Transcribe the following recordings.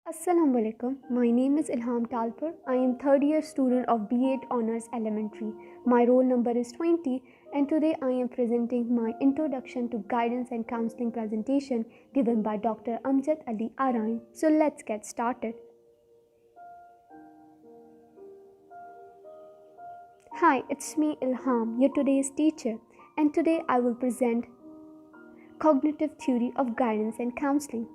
Assalamu alaikum. My name is Ilham Talpur. I am third year student of B8 Honors Elementary. My roll number is 20 and today I am presenting my introduction to guidance and counseling presentation given by Dr. Amjad Ali Arain. So let's get started. Hi, it's me Ilham, your today's teacher, and today I will present cognitive theory of guidance and counseling.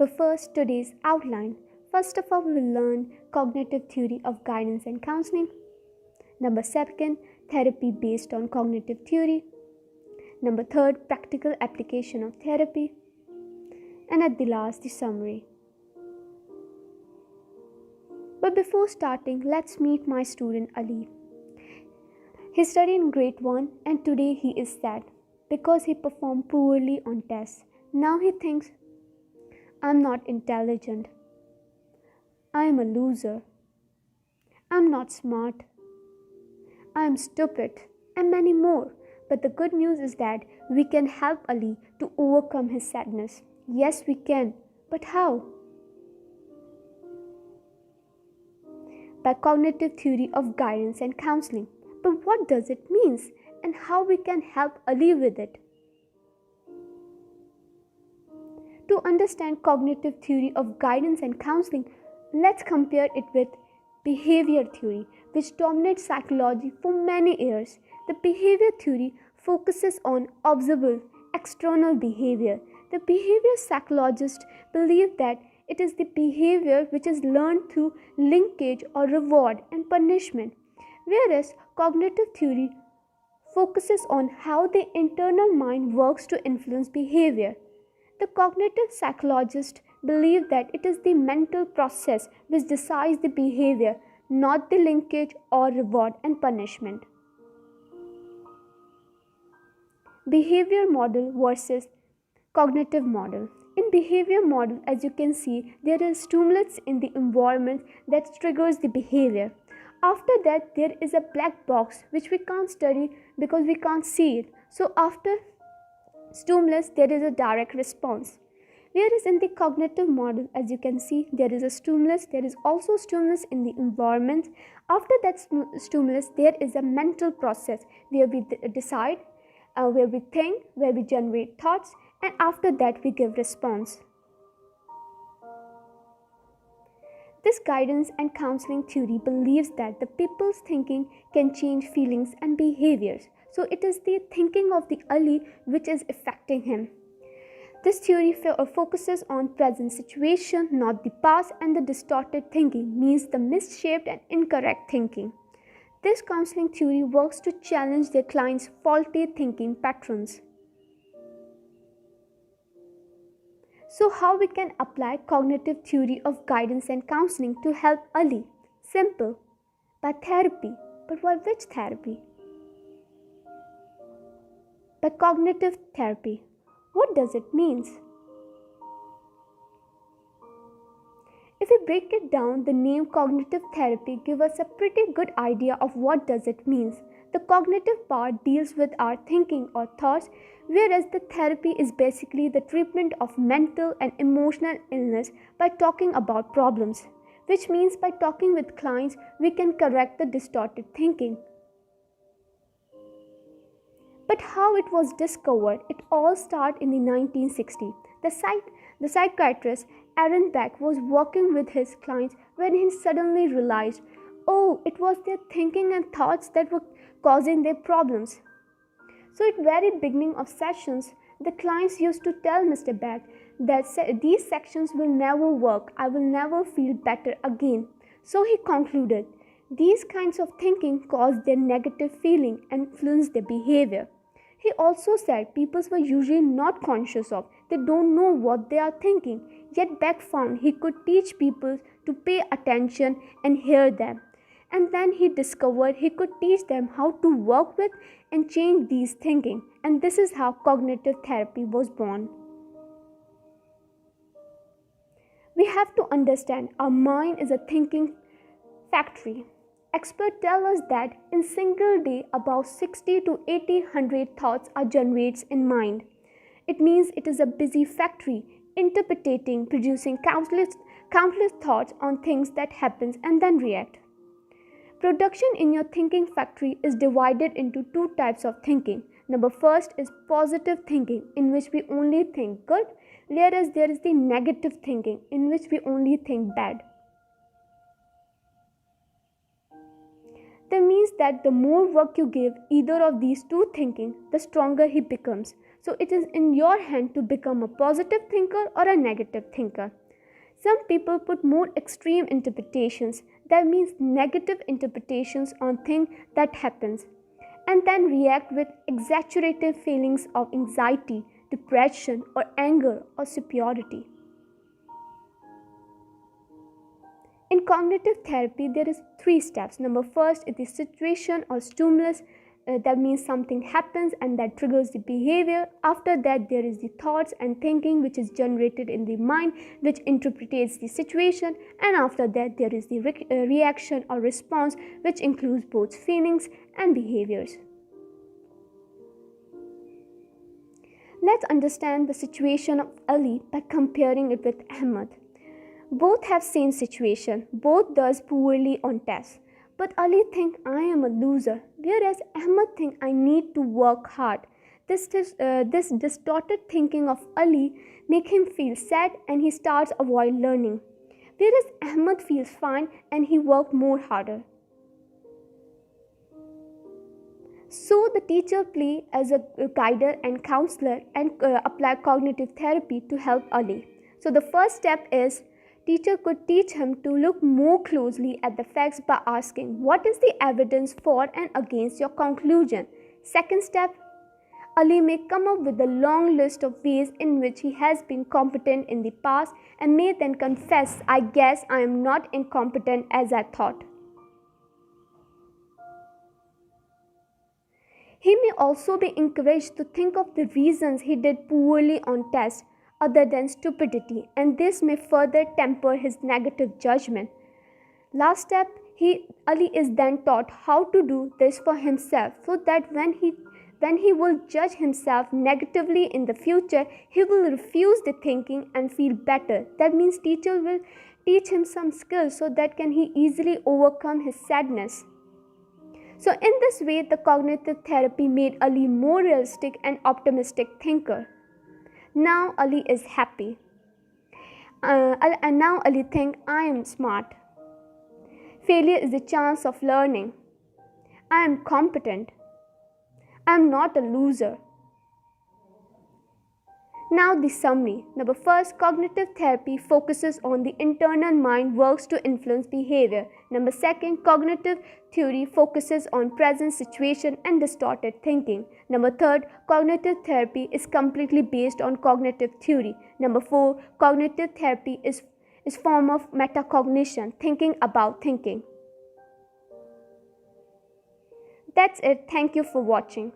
But first, today's outline. First of all, we will learn cognitive theory of guidance and counseling. Number second, therapy based on cognitive theory. Number third, practical application of therapy. And at the last, the summary. But before starting, let's meet my student Ali. He studied in grade 1 and today he is sad because he performed poorly on tests. Now he thinks, I'm not intelligent. I am a loser. I'm not smart. I am stupid, and many more. But the good news is that we can help Ali to overcome his sadness. Yes, we can. But how? By cognitive theory of guidance and counseling. But what does it mean and how we can help Ali with it? To understand cognitive theory of guidance and counseling, let's compare it with behavior theory, which dominates psychology for many years. The behavior theory focuses on observable, external behavior. The behavior psychologists believe that it is the behavior which is learned through linkage or reward and punishment, whereas cognitive theory focuses on how the internal mind works to influence behavior. The cognitive psychologists believe that it is the mental process which decides the behavior, not the linkage or reward and punishment. Behavior model versus cognitive model. In behavior model, as you can see, there is stimulus in the environment that triggers the behavior. After that, there is a black box which we can't study because we can't see it. So after stimulus, there is a direct response. Whereas in the cognitive model, as you can see, there is a stimulus. There is also stimulus in the environment. After that stimulus, there is a mental process where we decide, where we think, where we generate thoughts, and after that we give response. This guidance and counseling theory believes that the people's thinking can change feelings and behaviors. So it is the thinking of the Ali which is affecting him. This theory focuses on present situation, not the past, and the distorted thinking means the misshaped and incorrect thinking. This counseling theory works to challenge their clients' faulty thinking patterns. So how we can apply cognitive theory of guidance and counseling to help Ali? Simple. By therapy. But by which therapy? By cognitive therapy. What does it mean? If we break it down, the name cognitive therapy gives us a pretty good idea of what does it mean. The cognitive part deals with our thinking or thoughts, whereas the therapy is basically the treatment of mental and emotional illness by talking about problems, which means by talking with clients, we can correct the distorted thinking. But how it was discovered? It all started in the 1960s. The psychiatrist Aaron Beck was working with his clients when he suddenly realized, oh, it was their thinking and thoughts that were causing their problems. So at the very beginning of sessions, the clients used to tell Mr. Beck that these sections will never work. I will never feel better again. So he concluded, these kinds of thinking cause their negative feeling and influence their behavior. He also said people were usually not conscious of, they don't know what they are thinking. Yet Beck found he could teach people to pay attention and hear them. And then he discovered he could teach them how to work with and change these thinking. And this is how cognitive therapy was born. We have to understand our mind is a thinking factory. Experts tell us that in single day about 60 to 80 hundred thoughts are generated in mind. It means it is a busy factory, interpreting, producing countless thoughts on things that happens and then react. Production in your thinking factory is divided into two types of thinking. Number first is positive thinking, in which we only think good, whereas there is the negative thinking, in which we only think bad. That means that the more work you give either of these two thinking, the stronger he becomes. So it is in your hand to become a positive thinker or a negative thinker. Some people put more extreme interpretations, that means negative interpretations on things that happens, and then react with exaggerated feelings of anxiety, depression, or anger or superiority. In cognitive therapy, there is 3 steps. Number first is the situation or stimulus. That means something happens and that triggers the behavior. After that, there is the thoughts and thinking which is generated in the mind, which interprets the situation. And after that, there is the reaction or response, which includes both feelings and behaviors. Let's understand the situation of Ali by comparing it with Ahmed. Both have same situation, both does poorly on tests. But Ali think I am a loser, whereas Ahmed think I need to work hard. This distorted thinking of Ali make him feel sad and he starts avoid learning. Whereas Ahmed feels fine and he worked more harder. So the teacher play as a guider and counselor and apply cognitive therapy to help Ali. So the first step is teacher could teach him to look more closely at the facts by asking, what is the evidence for and against your conclusion? Second step, Ali may come up with a long list of ways in which he has been competent in the past and may then confess, I guess I am not incompetent as I thought. He may also be encouraged to think of the reasons he did poorly on tests other than stupidity, and this may further temper his negative judgment. Last step, Ali is then taught how to do this for himself, so that when he will judge himself negatively in the future, he will refuse the thinking and feel better. That means teacher will teach him some skills so that can he easily overcome his sadness. So in this way, the cognitive therapy made Ali more realistic and optimistic thinker. Now Ali is happy. And now Ali thinks, I am smart. Failure is a chance of learning. I am competent. I am not a loser. Now the summary. Number first, cognitive therapy focuses on the internal mind works to influence behavior. Number second, cognitive theory focuses on present situation and distorted thinking. Number third, cognitive therapy is completely based on cognitive theory. Number four, cognitive therapy is form of metacognition, thinking about thinking. That's it. Thank you for watching.